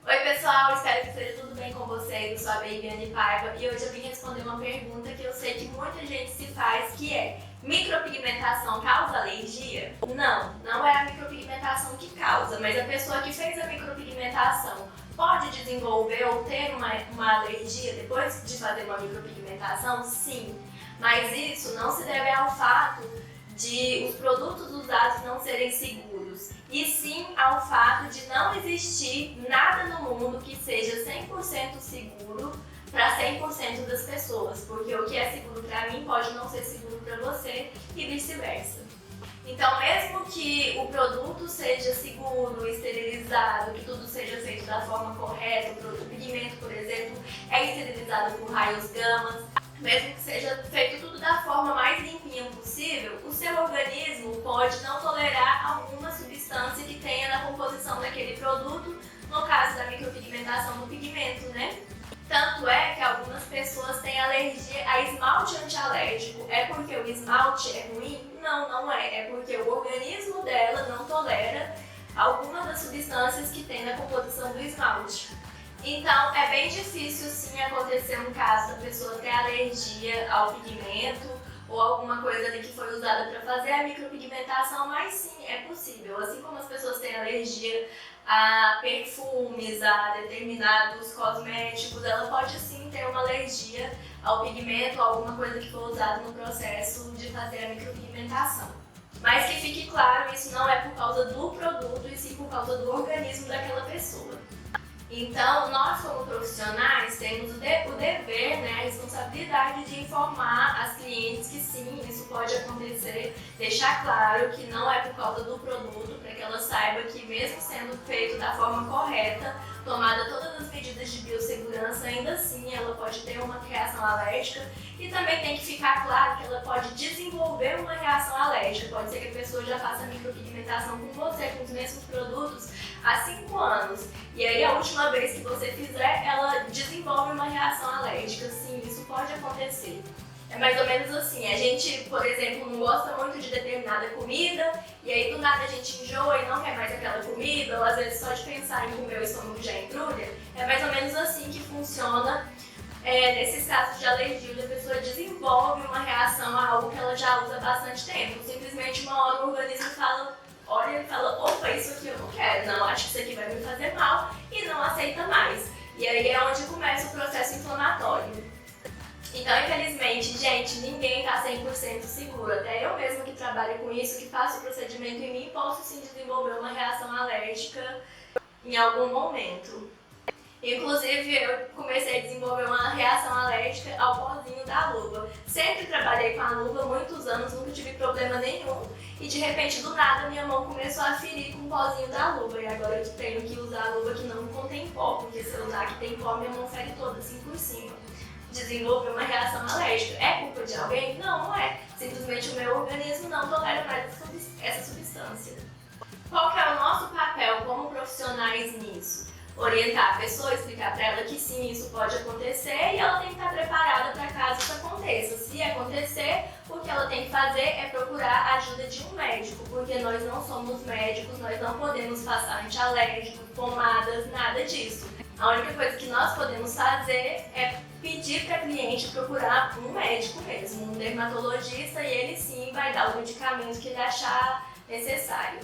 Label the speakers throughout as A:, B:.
A: Oi pessoal, espero que esteja tudo bem com vocês. Eu sou a Babiane Paiva e hoje eu vim responder uma pergunta que eu sei que muita gente se faz, que é: micropigmentação causa alergia? Não, não é a micropigmentação que causa, mas a pessoa que fez a micropigmentação pode desenvolver ou ter uma alergia depois de fazer uma micropigmentação? Sim, mas isso não se deve ao fato de os produtos usados não serem seguros, e sim ao fato de não existir nada no mundo que seja 100% seguro para 100% das pessoas, porque o que é seguro para mim pode não ser seguro para você e vice-versa. Então, mesmo que o produto seja seguro, esterilizado, que tudo seja feito da forma correta, o pigmento, por exemplo, é esterilizado por raios gamas, mesmo que seja feito tudo da forma mais limpinha possível, o seu organismo pode não tolerar alguma substância que tenha na composição daquele produto, no caso da micropigmentação do pigmento, né? Tanto é que algumas pessoas têm alergia a esmalte antialérgico. É porque o esmalte é ruim? Não, não é. É porque o organismo dela não tolera alguma das substâncias que tem na composição do esmalte. Então, é bem difícil sim acontecer um caso da pessoa ter alergia ao pigmento ou alguma coisa ali que foi usada para fazer a micropigmentação, mas sim, é possível. Assim como as pessoas têm alergia a perfumes, a determinados cosméticos, ela pode sim ter uma alergia ao pigmento ou alguma coisa que foi usada no processo de fazer a micropigmentação. Mas que fique claro, isso não é por causa do produto, e sim por causa do organismo daquela pessoa. Então, nós como profissionais temos o dever, né, a responsabilidade de informar as clientes que sim, isso pode acontecer, deixar claro que não é por causa do produto, para que ela saiba que mesmo sendo feito da forma correta, tomada todas as medidas de biossegurança, ainda assim ela pode ter uma reação alérgica, e também tem que ficar claro que ela pode desenvolver uma reação alérgica. Pode ser que a pessoa já faça micropigmentação com você, com os mesmos produtos, há 5 anos, e aí a última vez que você fizer, ela desenvolve uma reação alérgica. Sim, isso pode acontecer. É mais ou menos assim, a gente, por exemplo, não gosta muito de determinada comida, e aí do nada a gente enjoa e não quer mais aquela comida, ou às vezes só de pensar em comer o estômago já embrulha. É mais ou menos assim que funciona nesses casos de alergia, onde a pessoa desenvolve uma reação a algo que ela já usa há bastante tempo. Simplesmente uma hora o organismo olha e fala: opa, isso aqui eu não quero, não, acho que isso aqui vai me fazer mal, e não aceita mais. E aí é onde começa o processo inflamatório. Então, infelizmente, gente, ninguém está 100% seguro. Até eu mesma que trabalho com isso, que faço o procedimento em mim, posso sim desenvolver uma reação alérgica em algum momento. Inclusive, eu comecei a desenvolver uma reação alérgica ao pozinho da luva. Sempre trabalhei com a luva há muitos anos, nunca tive problema nenhum. E de repente, do nada, minha mão começou a ferir com o pozinho da luva. E agora eu tenho que usar a luva que não contém pó, porque se eu usar que tem pó, minha mão fere toda assim por cima. Desenvolver uma reação alérgica. É culpa de alguém? Não, não é. Simplesmente o meu organismo não tolera mais essa substância. Qual que é o nosso papel como profissionais nisso? Orientar a pessoa, explicar para ela que sim, isso pode acontecer, e ela tem que estar preparada para caso isso aconteça. Se acontecer, o que ela tem que fazer é procurar a ajuda de um médico, porque nós não somos médicos, nós não podemos passar antialérgicos, pomadas, nada disso. A única coisa que nós podemos fazer é pedir para a cliente procurar um médico mesmo, um dermatologista, e ele sim vai dar o medicamento que ele achar necessário.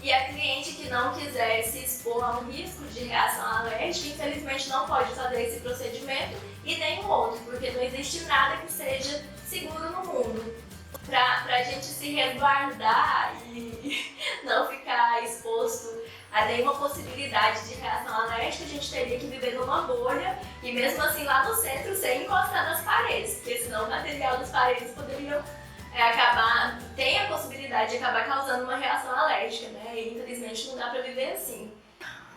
A: E a cliente que não quiser se expor a um risco de reação alérgica, infelizmente não pode fazer esse procedimento e nem o outro, porque não existe nada que seja seguro no mundo. Pra gente se resguardar e não ficar exposto a nenhuma possibilidade de reação alérgica, a gente teria que viver numa bolha e mesmo assim lá no centro sem encostar nas paredes, porque senão o material das paredes poderia tem a possibilidade de acabar causando uma reação alérgica, né? E infelizmente não dá pra viver assim.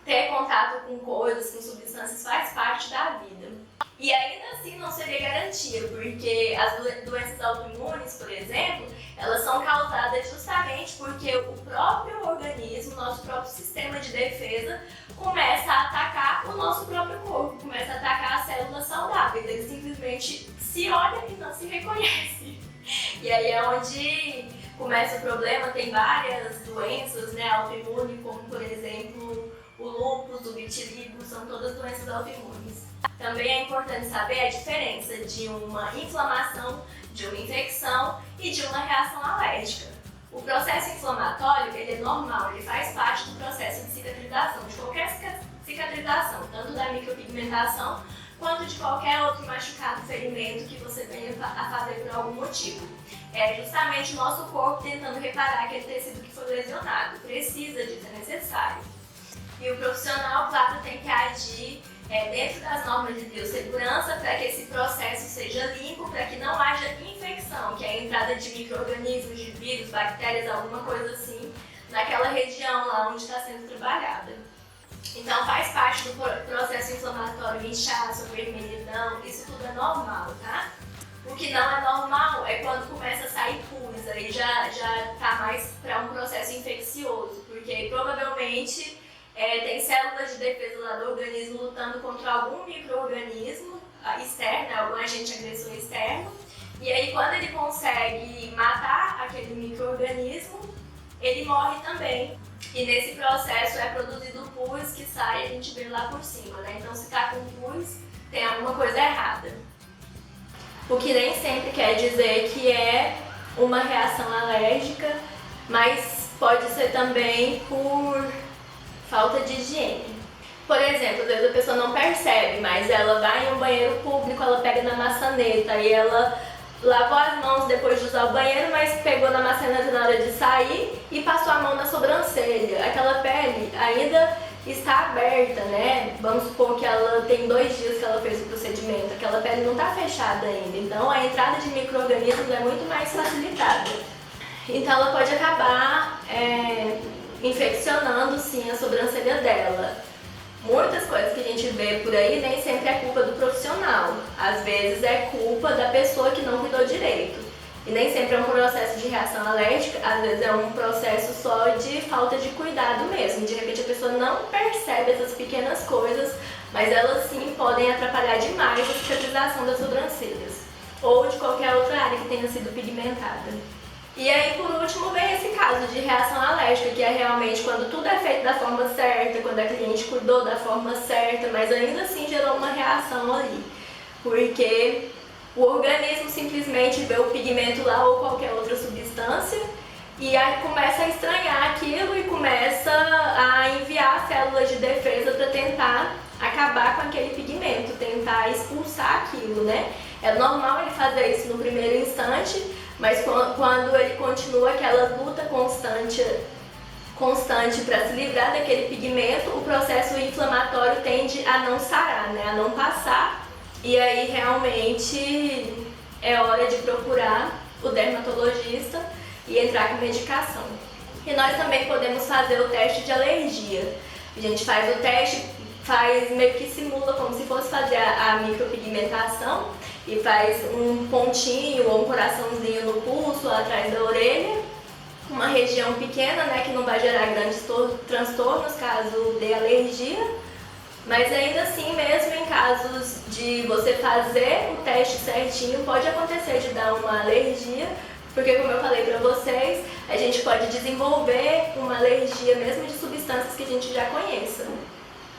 A: Ter contato com coisas, com substâncias faz parte da vida. E ainda assim não seria garantia, porque as doenças autoimunes, por exemplo, elas são causadas justamente porque o próprio organismo, nosso próprio sistema de defesa, começa a atacar o nosso próprio corpo, começa a atacar as células saudáveis. Ele simplesmente se olha e não se reconhece. E aí é onde começa o problema. Tem várias doenças, né, autoimunes, como por exemplo o lúpus, o vitiligo, são são todas doenças autoimunes. Também é importante saber a diferença de uma inflamação, de uma infecção e de uma reação alérgica. O processo inflamatório, ele é normal, ele faz parte do processo de cicatrização, de qualquer cicatrização, tanto da micropigmentação quanto de qualquer outro machucado, ferimento que você venha a fazer por algum motivo. É justamente o nosso corpo tentando reparar aquele tecido que foi lesionado, precisa disso, é necessário. E o profissional, claro, tem que agir dentro das normas de biossegurança para que esse processo seja limpo, para que não haja infecção, que é a entrada de micro-organismos, de vírus, bactérias, alguma coisa assim, naquela região lá onde está sendo trabalhada. Então faz parte do processo inflamatório, inchaço, vermelhidão, isso tudo é normal, tá? O que não é normal é quando começa a sair pus, aí já tá mais para um processo infeccioso, porque aí provavelmente tem células de defesa lá do organismo lutando contra algum micro-organismo externo, algum agente agressor externo, e aí quando ele consegue matar aquele micro-organismo, ele morre também. E nesse processo é produzido pus que sai e a gente vê lá por cima, né? Então se tá com pus, tem alguma coisa errada. O que nem sempre quer dizer que é uma reação alérgica, mas pode ser também por falta de higiene. Por exemplo, às vezes a pessoa não percebe, mas ela vai em um banheiro público, ela pega na maçaneta e ela lavou as mãos depois de usar o banheiro, mas pegou na maçaneta na hora de sair e passou a mão na sobrancelha. Aquela pele ainda está aberta, né? Vamos supor que ela tem 2 dias que ela fez o procedimento, aquela pele não está fechada ainda, então a entrada de micro-organismos é muito mais facilitada. Então ela pode acabar infeccionando sim a sobrancelha dela. Muitas coisas que a gente vê por aí nem sempre é culpa do profissional, às vezes é culpa da pessoa que não cuidou direito. E nem sempre é um processo de reação alérgica, às vezes é um processo só de falta de cuidado mesmo. De repente a pessoa não percebe essas pequenas coisas, mas elas sim podem atrapalhar demais a cicatrização das sobrancelhas ou de qualquer outra área que tenha sido pigmentada. E aí, por último, vem esse caso de reação alérgica, que é realmente quando tudo é feito da forma certa, quando a cliente cuidou da forma certa, mas ainda assim gerou uma reação ali. Porque o organismo simplesmente vê o pigmento lá ou qualquer outra substância e aí começa a estranhar aquilo e começa a enviar células de defesa para tentar acabar com aquele pigmento, tentar expulsar aquilo, né? É normal ele fazer isso no primeiro instante, mas quando ele continua aquela luta constante para se livrar daquele pigmento, o processo inflamatório tende a não sarar, né? A não passar. E aí realmente é hora de procurar o dermatologista e entrar com medicação. E nós também podemos fazer o teste de alergia. A gente faz o teste, meio que simula como se fosse fazer a micropigmentação e faz um pontinho ou um coraçãozinho no pulso, atrás da orelha, uma região pequena, né, que não vai gerar grandes transtornos caso dê alergia. Mas ainda assim, mesmo em casos de você fazer o teste certinho, pode acontecer de dar uma alergia, porque como eu falei para vocês, a gente pode desenvolver uma alergia mesmo de substâncias que a gente já conheça.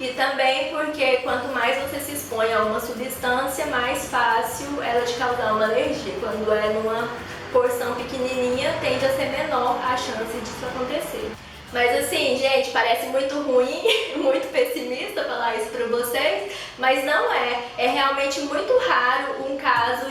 A: E também porque quanto mais você se expõe a uma substância, mais fácil ela te causar uma alergia. Quando é numa porção pequenininha, tende a ser menor a chance disso acontecer. Mas assim, gente, parece muito ruim, muito pessimista falar isso pra vocês, mas não é. É realmente muito raro um caso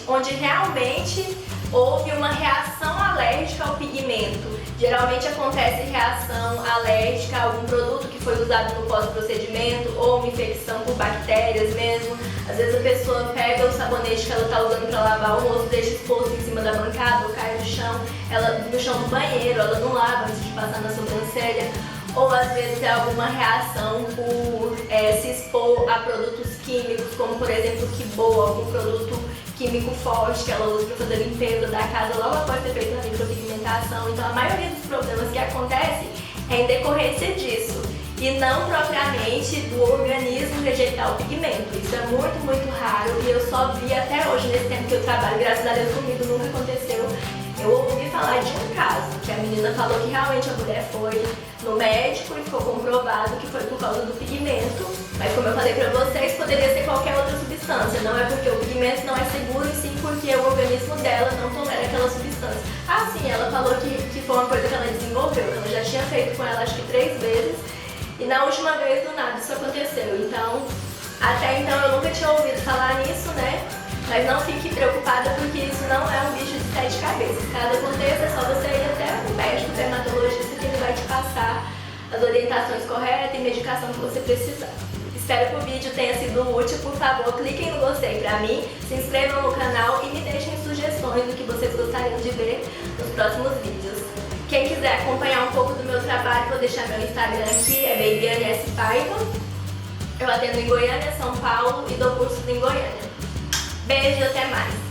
A: onde realmente houve uma reação alérgica ao pigmento. Geralmente acontece reação alérgica a algum produto que foi usado no pós-procedimento ou uma infecção por bactérias mesmo. Às vezes a pessoa pega o sabonete que ela está usando para lavar o rosto, deixa exposto em cima da bancada ou cai no chão do banheiro, ela não lava antes de passar na sobrancelha. Ou às vezes é alguma reação por se expor a produtos químicos, como por exemplo Kibô, algum produto químico forte que ela usa para fazer limpeza da casa logo após ter feito a micropigmentação. Então a maioria dos problemas que acontecem é em decorrência disso e não propriamente do organismo rejeitar o pigmento. Isso é muito, muito raro e eu só vi até hoje, nesse tempo que eu trabalho, graças a Deus comigo nunca aconteceu. Eu ouvi falar de um caso, que a menina falou que realmente a mulher foi no médico e ficou comprovado comprovado que foi por causa do pigmento, mas como eu falei pra vocês, poderia ser qualquer outra substância. Não é porque o pigmento não é seguro, e sim porque o organismo dela não tolera aquela substância. Ah, sim, ela falou que foi uma coisa que ela desenvolveu, que ela já tinha feito com ela acho que 3 vezes, e na última vez do nada isso aconteceu. Então, até então eu nunca tinha ouvido falar nisso, né? Mas não fique preocupada, porque isso não é um bicho de 7 cabeças. Caso aconteça, é só você ir até o médico dermatologista, que ele vai te passar as orientações corretas e medicação que você precisar. Espero que o vídeo tenha sido útil. Por favor, cliquem no gostei pra mim, se inscrevam no canal e me deixem sugestões do que vocês gostariam de ver nos próximos vídeos. Quem quiser acompanhar um pouco do meu trabalho, vou deixar meu Instagram aqui, é Babyane S. Paiva. Eu atendo em Goiânia, São Paulo e dou cursos em Goiânia. Beijo e até mais!